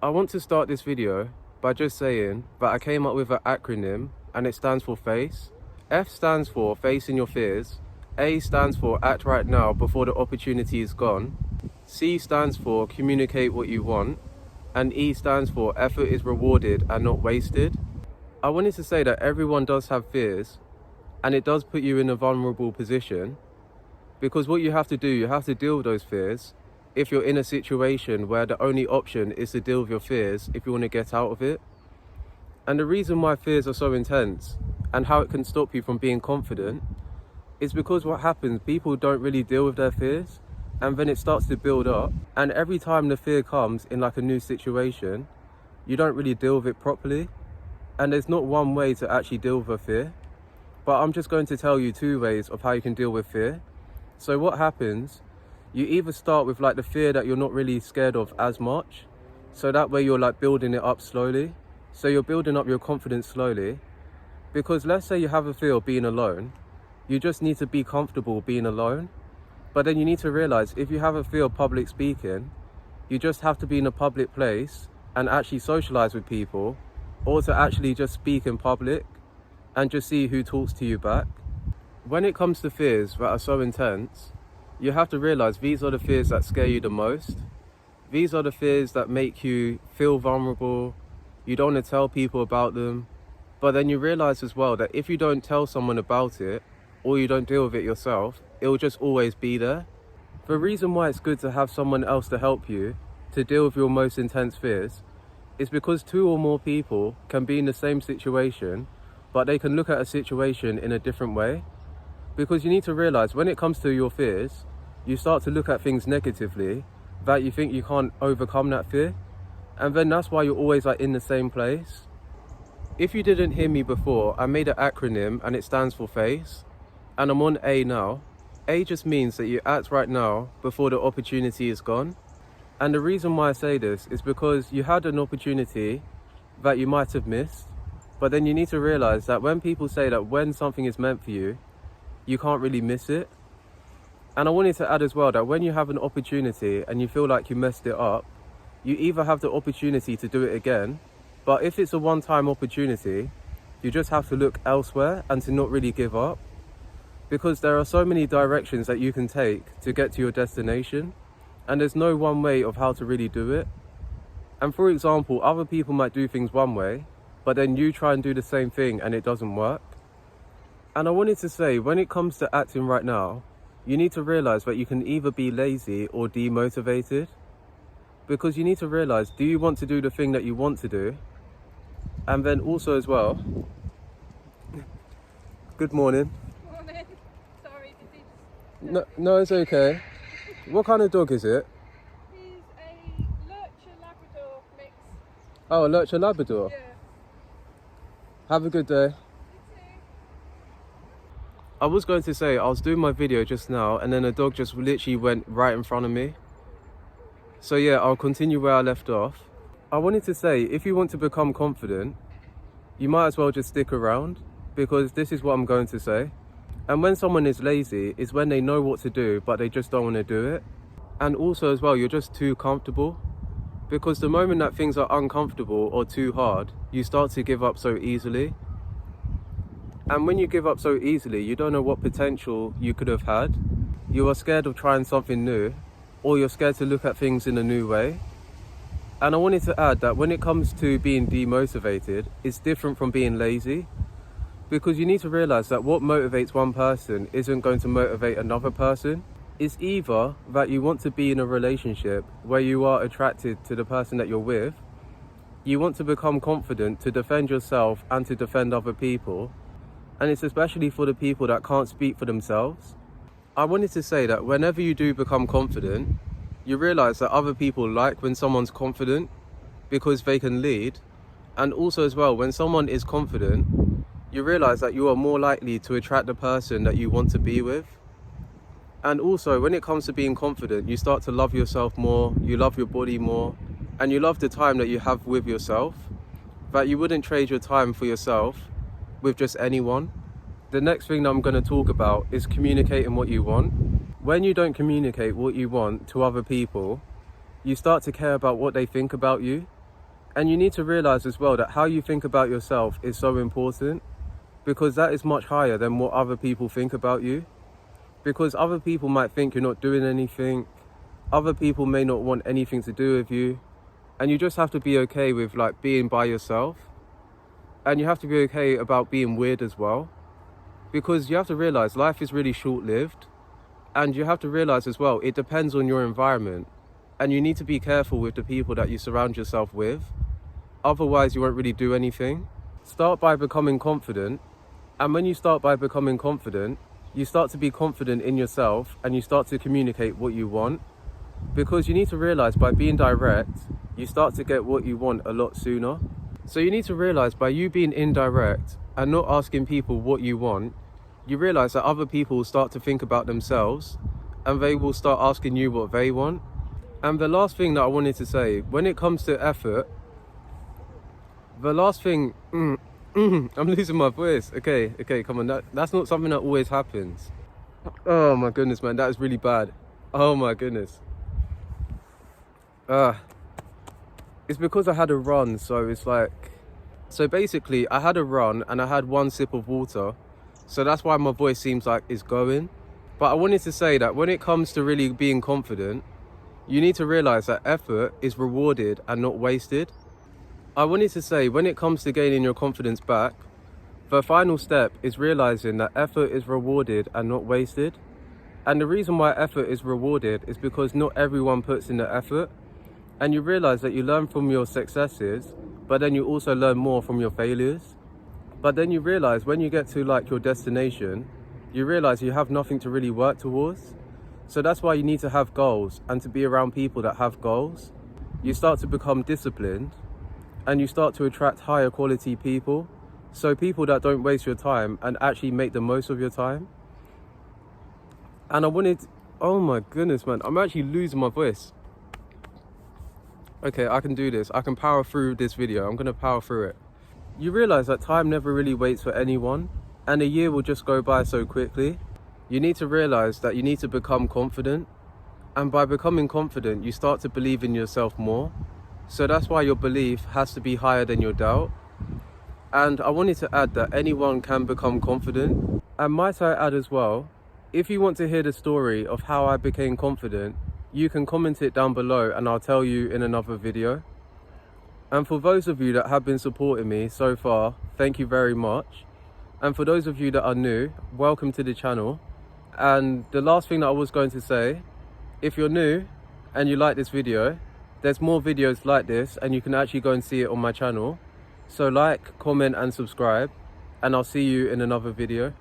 I want to start this video by just saying that I came up with an acronym and it stands for FACE. F stands for facing your fears, A stands for act right now before the opportunity is gone, C stands for communicate what you want, and E stands for effort is rewarded and not wasted. I wanted to say that everyone does have fears and it does put you in a vulnerable position, because what you have to do, you have to deal with those fears if you're in a situation where the only option is to deal with your fears if you want to get out of it. And the reason why fears are so intense and how it can stop you from being confident is because what happens, people don't really deal with their fears, and then it starts to build up, and every time the fear comes in like a new situation, you don't really deal with it properly. And there's not one way to actually deal with a fear, but I'm just going to tell you two ways of how you can deal with fear. So what happens, you either start with like the fear that you're not really scared of as much, so that way you're like building it up slowly. So you're building up your confidence slowly, because let's say you have a fear of being alone, you just need to be comfortable being alone. But then you need to realize, if you have a fear of public speaking, you just have to be in a public place and actually socialize with people, or to actually just speak in public and just see who talks to you back. When it comes to fears that are so intense, you have to realize these are the fears that scare you the most. These are the fears that make you feel vulnerable. You don't want to tell people about them. But then you realize as well that if you don't tell someone about it, or you don't deal with it yourself, it will just always be there. The reason why it's good to have someone else to help you to deal with your most intense fears is because two or more people can be in the same situation, but they can look at a situation in a different way. Because you need to realize, when it comes to your fears, you start to look at things negatively, that you think you can't overcome that fear. And then that's why you're always like in the same place. If you didn't hear me before, I made an acronym and it stands for FACE. And I'm on A now. A just means that you act right now before the opportunity is gone. And the reason why I say this is because you had an opportunity that you might have missed. But then you need to realize that when people say that when something is meant for you, you can't really miss it. And I wanted to add as well that when you have an opportunity and you feel like you messed it up, you either have the opportunity to do it again, but if it's a one-time opportunity, you just have to look elsewhere and to not really give up, because there are so many directions that you can take to get to your destination, and there's no one way of how to really do it. And for example, other people might do things one way, but then you try and do the same thing and it doesn't work. And I wanted to say, when it comes to acting right now, you need to realize that you can either be lazy or demotivated. Because you need to realize, do you want to do the thing that you want to do? And then also as well, good morning. Morning. Sorry, did he just... No, it's okay. What kind of dog is it? He's a Lurcher Labrador mix. Oh, a Lurcher Labrador. Yeah. Have a good day. I was going to say, I was doing my video just now and then a dog just literally went right in front of me. So yeah, I'll continue where I left off. I wanted to say, if you want to become confident, you might as well just stick around, because this is what I'm going to say. And when someone is lazy, is when they know what to do, but they just don't want to do it. And also as well, you're just too comfortable. Because the moment that things are uncomfortable or too hard, you start to give up so easily. And when you give up so easily, you don't know what potential you could have had. You are scared of trying something new, or you're scared to look at things in a new way. And I wanted to add that when it comes to being demotivated, it's different from being lazy. Because you need to realize that what motivates one person isn't going to motivate another person. It's either that you want to be in a relationship where you are attracted to the person that you're with, you want to become confident to defend yourself and to defend other people, and it's especially for the people that can't speak for themselves. I wanted to say that whenever you do become confident, you realize that other people like when someone's confident because they can lead. And also as well, when someone is confident, you realize that you are more likely to attract the person that you want to be with. And also, when it comes to being confident, you start to love yourself more, you love your body more, and you love the time that you have with yourself, that you wouldn't trade your time for yourself with just anyone. The next thing that I'm going to talk about is communicating what you want. When you don't communicate what you want to other people, you start to care about what they think about you. And you need to realize as well that how you think about yourself is so important, because that is much higher than what other people think about you. Because other people might think you're not doing anything, other people may not want anything to do with you, and you just have to be okay with like being by yourself. And you have to be okay about being weird as well, because you have to realize life is really short-lived, and you have to realize as well it depends on your environment, and you need to be careful with the people that you surround yourself with. Otherwise you won't really do anything. Start by becoming confident, and when you start by becoming confident, you start to be confident in yourself and you start to communicate what you want. Because you need to realize by being direct, you start to get what you want a lot sooner. So you need to realize by you being indirect and not asking people what you want, you realize that other people will start to think about themselves and they will start asking you what they want. And the last thing that I wanted to say, when it comes to effort, the last thing, I'm losing my voice. Okay, come on, that's not something that always happens. Oh my goodness, man, that is really bad. Oh my goodness. It's because I had a run, so it's like, so basically I had a run and I had one sip of water, so that's why my voice seems like it's going. But I wanted to say that when it comes to really being confident, you need to realize that effort is rewarded and not wasted. I wanted to say, when it comes to gaining your confidence back, the final step is realizing that effort is rewarded and not wasted. And the reason why effort is rewarded is because not everyone puts in the effort. And you realize that you learn from your successes, but then you also learn more from your failures. But then you realize when you get to like your destination, you realize you have nothing to really work towards. So that's why you need to have goals and to be around people that have goals. You start to become disciplined and you start to attract higher quality people. So people that don't waste your time and actually make the most of your time. And I wanted, oh my goodness, man, I'm actually losing my voice. Okay, I can do this. I can power through this video. I'm gonna power through it. You realize that time never really waits for anyone, and a year will just go by so quickly. You need to realize that you need to become confident, and by becoming confident, you start to believe in yourself more. So that's why your belief has to be higher than your doubt. And I wanted to add that anyone can become confident. And might I add as well, if you want to hear the story of how I became confident, you can comment it down below and I'll tell you in another video. And for those of you that have been supporting me so far, thank you very much. And for those of you that are new, welcome to the channel. And the last thing that I was going to say, if you're new and you like this video, there's more videos like this and you can actually go and see it on my channel. So like, comment and subscribe, and I'll see you in another video.